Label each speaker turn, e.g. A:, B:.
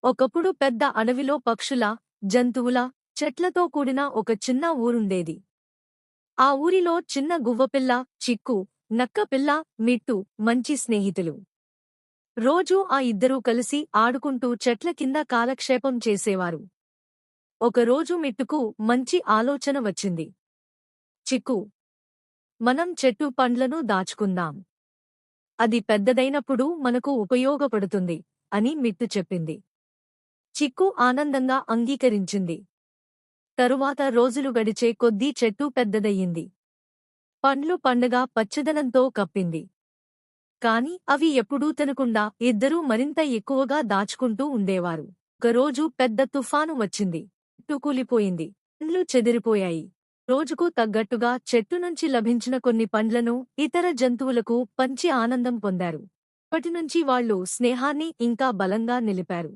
A: ఒకప్పుడు పెద్ద అడవిలో పక్షుల, జంతువుల, చెట్లతో కూడిన ఒక చిన్న ఊరుండేది. ఆ ఊరిలో చిన్న గువ్వపిల్ల, చిక్కు, నక్కపిల్ల, మిట్టు మంచి స్నేహితులు. రోజూ ఆ ఇద్దరూ కలిసి ఆడుకుంటూ చెట్ల కింద కాలక్షేపం చేసేవారు. ఒకరోజు మిట్టుకు మంచి ఆలోచన వచ్చింది. చిక్కు, మనం చెట్టు పండ్లను దాచుకుందాం. అది పెద్దదైనప్పుడు మనకు ఉపయోగపడుతుంది అని మిట్టు చెప్పింది. చిక్కు ఆనందంగా అంగీకరించింది. తరువాత రోజులు గడిచే కొద్దీ చెట్టు పెద్దదయ్యింది. పండ్లు పండగా పచ్చదనంతో కప్పింది. కాని అవి ఎప్పుడూ తినకుండా ఇద్దరూ మరింత ఎక్కువగా దాచుకుంటూ ఉండేవారు. ఒకరోజు పెద్ద తుఫాను వచ్చింది. చెట్టు కూలిపోయింది. పండ్లు చెదిరిపోయాయి. రోజుకు తగ్గట్టుగా చెట్టు నుంచి లభించిన కొన్ని పండ్లను ఇతర జంతువులకు పంచి ఆనందం పొందారు. అప్పటినుంచి వాళ్ళు స్నేహాన్ని ఇంకా బలంగా నిలిపారు.